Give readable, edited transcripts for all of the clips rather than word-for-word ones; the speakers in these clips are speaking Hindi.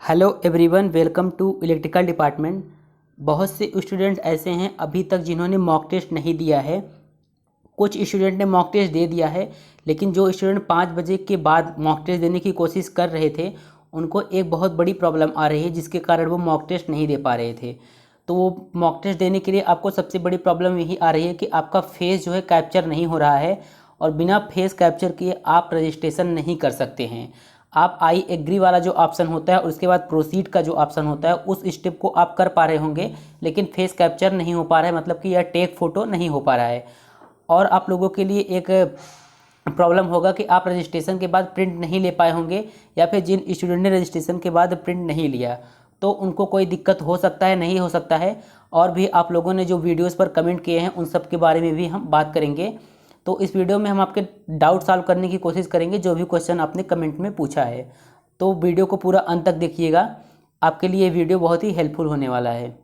Hello everyone, welcome to electrical department. बहुत से स्टूडेंट ऐसे हैं अभी तक जिन्होंने मॉक टेस्ट नहीं दिया है। कुछ स्टूडेंट ने मॉक टेस्ट दे दिया है, लेकिन जो स्टूडेंट 5 बजे के बाद मॉक टेस्ट देने की कोशिश कर रहे थे उनको एक बहुत बड़ी प्रॉब्लम आ रही है, जिसके कारण वो मॉक टेस्ट नहीं दे पा रहे थे। तो वो मॉक टेस्ट देने के लिए आपको सबसे बड़ी प्रॉब्लम यही आ रही है कि आपका फेस जो है कैप्चर नहीं हो रहा है, और बिना फेस कैप्चर किए आप रजिस्ट्रेशन नहीं कर सकते हैं। आप आई एग्री वाला जो ऑप्शन होता है और उसके बाद प्रोसीड का जो ऑप्शन होता है उस स्टेप को आप कर पा रहे होंगे, लेकिन फेस कैप्चर नहीं हो पा रहा है, मतलब कि यह टेक फोटो नहीं हो पा रहा है। और आप लोगों के लिए एक प्रॉब्लम होगा कि आप रजिस्ट्रेशन के बाद प्रिंट नहीं ले पाए होंगे, या फिर जिन स्टूडेंट ने रजिस्ट्रेशन के बाद प्रिंट नहीं लिया तो उनको कोई दिक्कत हो सकता है, नहीं हो सकता है। और भी आप लोगों ने जो वीडियोस पर कमेंट किए हैं उन सब के बारे में भी हम बात करेंगे। तो इस वीडियो में हम आपके डाउट सॉल्व करने की कोशिश करेंगे, जो भी क्वेश्चन आपने कमेंट में पूछा है। तो वीडियो को पूरा अंत तक देखिएगा, आपके लिए ये वीडियो बहुत ही हेल्पफुल होने वाला है।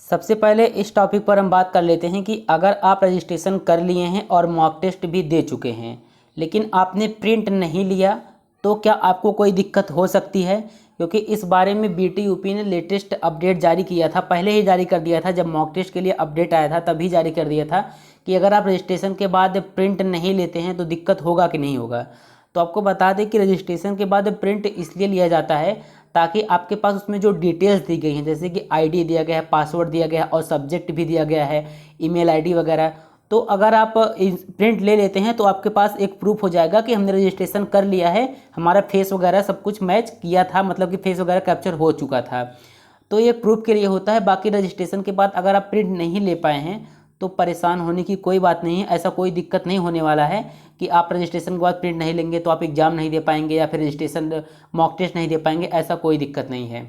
सबसे पहले इस टॉपिक पर हम बात कर लेते हैं कि अगर आप रजिस्ट्रेशन कर लिए हैं और मॉक टेस्ट भी दे चुके हैं, लेकिन आपने प्रिंट नहीं लिया, तो क्या आपको कोई दिक्कत हो सकती है? क्योंकि इस बारे में बीटीयूपी ने लेटेस्ट अपडेट जारी किया था, पहले ही जारी कर दिया था। जब मॉक टेस्ट के लिए अपडेट आया था तभी जारी कर दिया था कि अगर आप रजिस्ट्रेशन के बाद प्रिंट नहीं लेते हैं तो दिक्कत होगा कि नहीं होगा। तो आपको बता दें कि रजिस्ट्रेशन के बाद प्रिंट इसलिए लिया जाता है ताकि आपके पास उसमें जो डिटेल्स दी गई हैं, जैसे कि आईडी दिया गया है, पासवर्ड दिया गया है और सब्जेक्ट भी दिया गया है, ईमेल आईडी वगैरह। तो अगर आप प्रिंट ले लेते हैं तो आपके पास एक प्रूफ हो जाएगा कि हमने रजिस्ट्रेशन कर लिया है, हमारा फेस वगैरह सब कुछ मैच किया था, मतलब कि फेस वगैरह कैप्चर हो चुका था। तो ये प्रूफ के लिए होता है। बाकी रजिस्ट्रेशन के बाद अगर आप प्रिंट नहीं ले पाए हैं तो परेशान होने की कोई बात नहीं है। ऐसा कोई दिक्कत नहीं होने वाला है कि आप रजिस्ट्रेशन के बाद प्रिंट नहीं लेंगे तो आप एग्ज़ाम नहीं दे पाएंगे या फिर रजिस्ट्रेशन मॉक टेस्ट नहीं दे पाएंगे, ऐसा कोई दिक्कत नहीं है।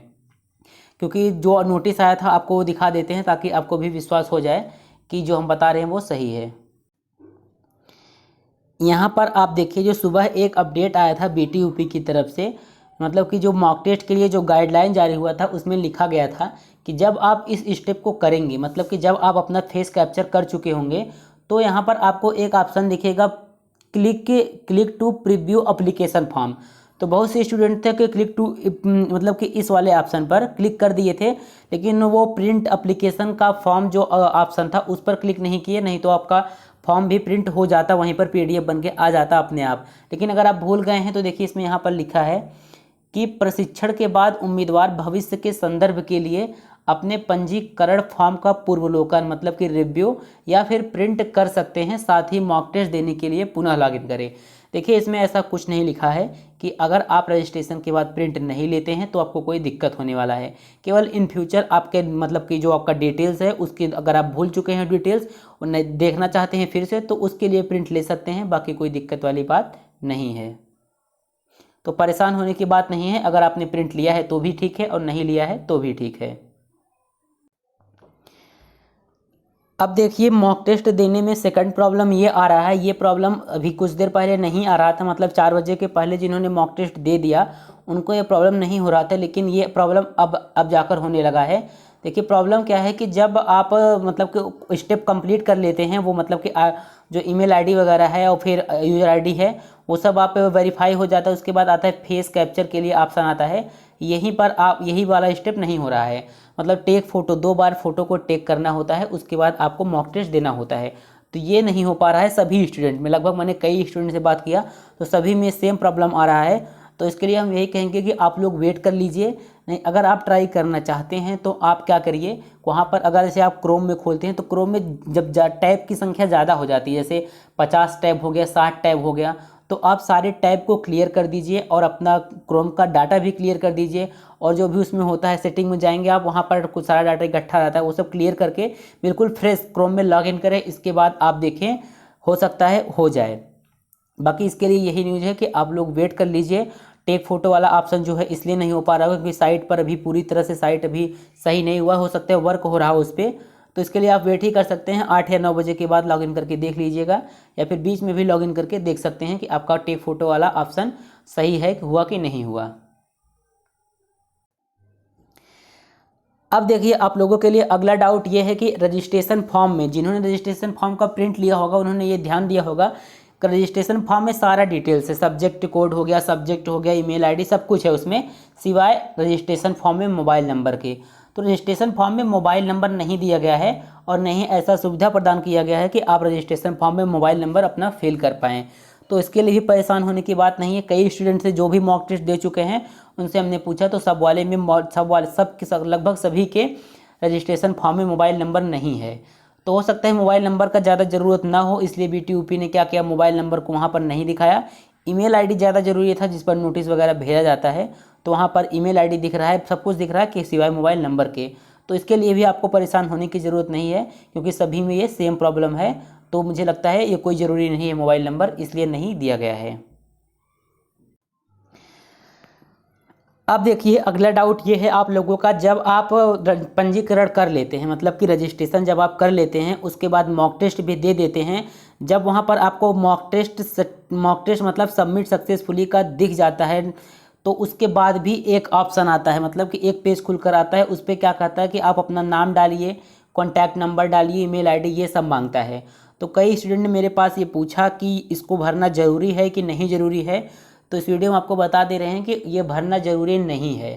क्योंकि जो नोटिस आया था आपको वो दिखा देते हैं ताकि आपको भी विश्वास हो जाए कि जो हम बता रहे हैं वो सही है। यहाँ पर आप देखिए, जो सुबह एक अपडेट आया था बीटीयूपी की तरफ से, मतलब कि जो मॉक टेस्ट के लिए जो गाइडलाइन जारी हुआ था उसमें लिखा गया था कि जब आप इस स्टेप को करेंगे, मतलब कि जब आप अपना फेस कैप्चर कर चुके होंगे, तो यहाँ पर आपको एक ऑप्शन दिखेगा, click to preview application form. तो बहुत से स्टूडेंट थे कि क्लिक टू मतलब कि इस वाले ऑप्शन पर क्लिक कर दिए थे, लेकिन वो प्रिंट एप्लीकेशन का फॉर्म जो ऑप्शन था उस पर क्लिक नहीं किए, नहीं तो आपका फॉर्म भी प्रिंट हो जाता, वहीं पर पीडीएफ बन के आ जाता अपने आप। लेकिन अगर आप भूल गए हैं तो देखिए, इसमें यहाँ पर लिखा है कि प्रशिक्षण के बाद उम्मीदवार भविष्य के संदर्भ के लिए अपने पंजीकरण फॉर्म का पूर्वावलोकन, मतलब कि रिव्यू या फिर प्रिंट कर सकते हैं, साथ ही मॉक टेस्ट देने के लिए पुनः लॉगिन करें। देखिए, इसमें ऐसा कुछ नहीं लिखा है कि अगर आप रजिस्ट्रेशन के बाद प्रिंट नहीं लेते हैं तो आपको कोई दिक्कत होने वाला है। केवल इन फ्यूचर आपके मतलब कि जो आपका डिटेल्स है उसकी अगर आप भूल चुके हैं डिटेल्स और नहीं देखना चाहते हैं फिर से, तो उसके लिए प्रिंट ले सकते हैं, बाकी कोई दिक्कत वाली बात नहीं है। तो परेशान होने की बात नहीं है, अगर आपने प्रिंट लिया है तो भी ठीक है और नहीं लिया है तो भी ठीक है। अब देखिए, मॉक टेस्ट देने में सेकंड प्रॉब्लम ये आ रहा है। ये प्रॉब्लम अभी कुछ देर पहले नहीं आ रहा था, मतलब 4 बजे के पहले जिन्होंने मॉक टेस्ट दे दिया उनको ये प्रॉब्लम नहीं हो रहा था, लेकिन ये प्रॉब्लम अब जाकर होने लगा है। देखिए, प्रॉब्लम क्या है कि जब आप मतलब कि स्टेप कंप्लीट कर लेते हैं, वो मतलब कि जो ईमेल आईडी वगैरह है और फिर यूज़र आईडी है वो सब आप वेरीफाई हो जाता है, उसके बाद आता है फेस कैप्चर के लिए ऑप्शन आता है। यहीं पर आप यही वाला स्टेप नहीं हो रहा है, मतलब टेक फोटो 2 बार फोटो को टेक करना होता है, उसके बाद आपको मॉक टेस्ट देना होता है। तो ये नहीं हो पा रहा है सभी स्टूडेंट में, लगभग मैंने कई स्टूडेंट से बात किया तो सभी में सेम प्रॉब्लम आ रहा है। तो इसके लिए हम यही कहेंगे कि आप लोग वेट कर लीजिए। नहीं, अगर आप ट्राई करना चाहते हैं तो आप क्या करिए, वहाँ पर अगर जैसे आप क्रोम में खोलते हैं तो क्रोम में जब टैब की संख्या ज़्यादा हो जाती है, जैसे 50 टैब हो गया, 60 टैब हो गया, तो आप सारे टैब को क्लियर कर दीजिए और अपना क्रोम का डाटा भी क्लियर कर दीजिए। और जो भी उसमें होता है सेटिंग में जाएंगे आप, वहाँ पर कुछ सारा डाटा इकट्ठा रहता है, वो सब क्लियर करके बिल्कुल फ्रेश क्रोम में लॉगिन करें। इसके बाद आप देखें, हो सकता है हो जाए। बाकी इसके लिए यही न्यूज़ है कि आप लोग वेट कर लीजिए। टेक फोटो वाला ऑप्शन जो है इसलिए नहीं हो पा रहा है क्योंकि साइट पर अभी पूरी तरह से साइट अभी सही नहीं हुआ, हो सकता है वर्क हो रहा हो उस पर। तो इसके लिए आप वेट ही कर सकते हैं, 8 या 9 बजे के बाद लॉगिन करके देख लीजिएगा, या फिर बीच में भी लॉगिन करके देख सकते हैं कि आपका टेक फोटो वाला ऑप्शन सही है कि हुआ कि नहीं हुआ। अब देखिए, आप लोगों के लिए अगला डाउट ये है कि रजिस्ट्रेशन फॉर्म में जिन्होंने रजिस्ट्रेशन फॉर्म का प्रिंट लिया होगा उन्होंने ये ध्यान दिया होगा रजिस्ट्रेशन फॉर्म में सारा डिटेल्स है, सब्जेक्ट कोड हो गया, सब्जेक्ट हो गया, ईमेल आईडी, सब कुछ है उसमें, सिवाय रजिस्ट्रेशन फॉर्म में मोबाइल नंबर के। तो रजिस्ट्रेशन फॉर्म में मोबाइल नंबर नहीं दिया गया है और नहीं ऐसा सुविधा प्रदान किया गया है कि आप रजिस्ट्रेशन फॉर्म में मोबाइल नंबर अपना फिल कर पाएँ। तो इसके लिए भी परेशान होने की बात नहीं है। कई स्टूडेंट से जो भी मॉक टेस्ट दे चुके हैं उनसे हमने पूछा तो सब लगभग सभी के रजिस्ट्रेशन फॉर्म में मोबाइल नंबर नहीं है। तो हो सकता है मोबाइल नंबर का ज़्यादा ज़रूरत ना हो, इसलिए BTUP ने क्या किया, मोबाइल नंबर को वहाँ पर नहीं दिखाया। ईमेल आईडी ज़्यादा ज़रूरी था जिस पर नोटिस वगैरह भेजा जाता है, तो वहाँ पर ईमेल आईडी दिख रहा है, सब कुछ दिख रहा है कि सिवाय मोबाइल नंबर के। तो इसके लिए भी आपको परेशान होने की ज़रूरत नहीं है क्योंकि सभी में ये सेम प्रॉब्लम है। तो मुझे लगता है ये कोई ज़रूरी नहीं है मोबाइल नंबर, इसलिए नहीं दिया गया है। अब देखिए अगला डाउट ये है आप लोगों का, जब आप पंजीकरण कर लेते हैं, मतलब कि रजिस्ट्रेशन जब आप कर लेते हैं उसके बाद मॉक टेस्ट भी दे देते हैं, जब वहाँ पर आपको मॉक टेस्ट मतलब सबमिट सक्सेसफुली का दिख जाता है, तो उसके बाद भी एक ऑप्शन आता है, मतलब कि एक पेज खुलकर आता है। उस पर क्या कहता है कि आप अपना नाम डालिए, कॉन्टैक्ट नंबर डालिए, ईमेल आईडी, ये सब मांगता है। तो कई स्टूडेंट ने मेरे पास ये पूछा कि इसको भरना ज़रूरी है कि नहीं ज़रूरी है। तो इस वीडियो में आपको बता दे रहे हैं कि ये भरना ज़रूरी नहीं है,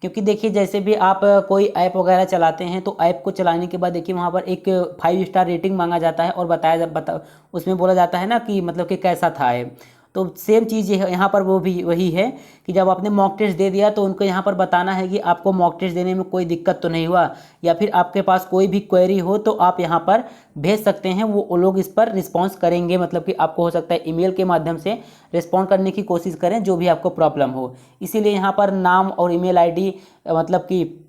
क्योंकि देखिए जैसे भी आप कोई ऐप वगैरह चलाते हैं तो ऐप को चलाने के बाद देखिए वहाँ पर एक 5 स्टार रेटिंग मांगा जाता है और उसमें बोला जाता है ना कि मतलब कि कैसा था है। तो सेम चीज़ यहाँ पर वो भी वही है कि जब आपने मॉक टेस्ट दे दिया तो उनको यहाँ पर बताना है कि आपको मॉक टेस्ट देने में कोई दिक्कत तो नहीं हुआ, या फिर आपके पास कोई भी क्वेरी हो तो आप यहाँ पर भेज सकते हैं, वो लोग इस पर रिस्पॉन्स करेंगे। मतलब कि आपको हो सकता है ईमेल के माध्यम से रिस्पॉन्ड करने की कोशिश करें जो भी आपको प्रॉब्लम हो। इसीलिए यहाँ पर नाम और ईमेल आईडी, मतलब कि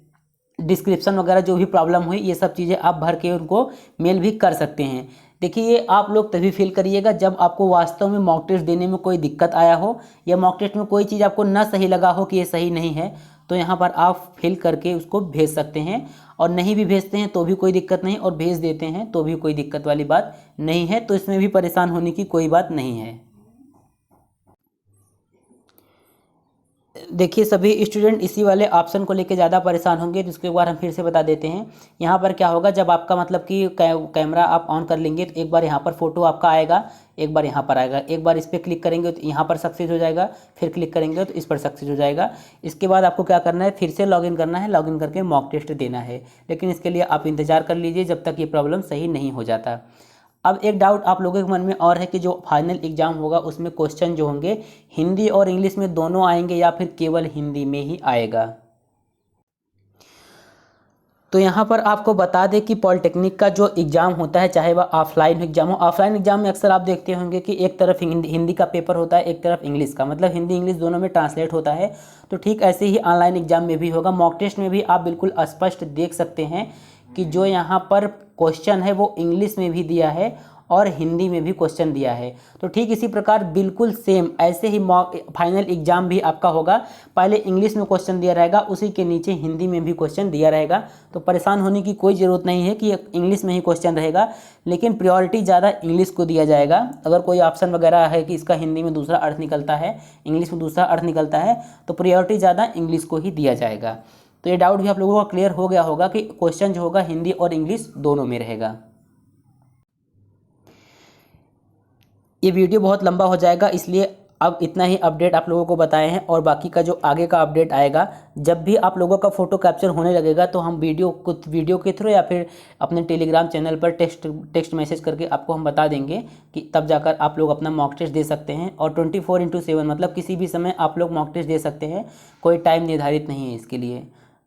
डिस्क्रिप्शन वगैरह जो भी प्रॉब्लम हुई, ये सब चीज़ें आप भर के उनको मेल भी कर सकते हैं। देखिए ये आप लोग तभी फिल करिएगा जब आपको वास्तव में मॉक टेस्ट देने में कोई दिक्कत आया हो, या मॉक टेस्ट में कोई चीज़ आपको ना सही लगा हो कि ये सही नहीं है, तो यहाँ पर आप फिल करके उसको भेज सकते हैं। और नहीं भी भेजते हैं तो भी कोई दिक्कत नहीं, और भेज देते हैं तो भी कोई दिक्कत वाली बात नहीं है। तो इसमें भी परेशान होने की कोई बात नहीं है। देखिए सभी स्टूडेंट इसी वाले ऑप्शन को लेकर ज़्यादा परेशान होंगे, जिसके बार हम फिर से बता देते हैं। यहाँ पर क्या होगा, जब आपका मतलब कि कैमरा आप ऑन कर लेंगे तो एक बार यहाँ पर फोटो आपका आएगा, एक बार यहाँ पर आएगा। एक बार इस पर क्लिक करेंगे तो यहाँ पर सक्सेस हो जाएगा, फिर क्लिक करेंगे तो इस पर सक्सेस हो जाएगा। इसके बाद आपको क्या करना है, फिर से लॉगिन करना है, लॉगिन करके मॉक टेस्ट देना है। लेकिन इसके लिए आप इंतज़ार कर लीजिए जब तक ये प्रॉब्लम सही नहीं हो जाता। अब एक डाउट आप लोगों के मन में और है कि जो फाइनल एग्ज़ाम होगा उसमें क्वेश्चन जो होंगे हिंदी और इंग्लिश में दोनों आएंगे या फिर केवल हिंदी में ही आएगा। तो यहाँ पर आपको बता दें कि पॉलिटेक्निक का जो एग्ज़ाम होता है, चाहे वह ऑफलाइन एग्जाम हो, ऑफलाइन एग्जाम में अक्सर आप देखते होंगे कि एक तरफ हिंदी का पेपर होता है, एक तरफ इंग्लिश का, मतलब हिंदी इंग्लिश दोनों में ट्रांसलेट होता है। तो ठीक ऐसे ही ऑनलाइन एग्जाम में भी होगा। मॉक टेस्ट में भी आप बिल्कुल स्पष्ट देख सकते हैं कि जो यहाँ पर क्वेश्चन है वो इंग्लिश में भी दिया है और हिंदी में भी क्वेश्चन दिया है। तो ठीक इसी प्रकार बिल्कुल सेम ऐसे ही फाइनल एग्जाम भी आपका होगा। पहले इंग्लिश में क्वेश्चन दिया रहेगा, उसी के नीचे हिंदी में भी क्वेश्चन दिया रहेगा। तो परेशान होने की कोई ज़रूरत नहीं है कि इंग्लिश में ही क्वेश्चन रहेगा, लेकिन प्रायोरिटी ज़्यादा इंग्लिश को दिया जाएगा। अगर कोई ऑप्शन वगैरह है कि इसका हिंदी में दूसरा अर्थ निकलता है, इंग्लिश में दूसरा अर्थ निकलता है, तो प्रायोरिटी ज़्यादा इंग्लिश को ही दिया जाएगा। तो ये डाउट भी आप लोगों का क्लियर हो गया होगा कि क्वेश्चन जो होगा हिंदी और इंग्लिश दोनों में रहेगा। ये वीडियो बहुत लंबा हो जाएगा, इसलिए अब इतना ही अपडेट आप लोगों को बताए हैं, और बाकी का जो आगे का अपडेट आएगा, जब भी आप लोगों का फ़ोटो कैप्चर होने लगेगा तो हम वीडियो के थ्रू या फिर अपने टेलीग्राम चैनल पर टेक्स्ट मैसेज करके आपको हम बता देंगे कि तब जाकर आप लोग अपना मॉक टेस्ट दे सकते हैं। और 24/7 मतलब किसी भी समय आप लोग मॉक टेस्ट दे सकते हैं, कोई टाइम निर्धारित नहीं है इसके लिए।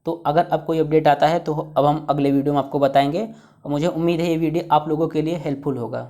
तो अगर अब कोई अपडेट आता है तो अब हम अगले वीडियो में आपको बताएंगे, और मुझे उम्मीद है ये वीडियो आप लोगों के लिए हेल्पफुल होगा।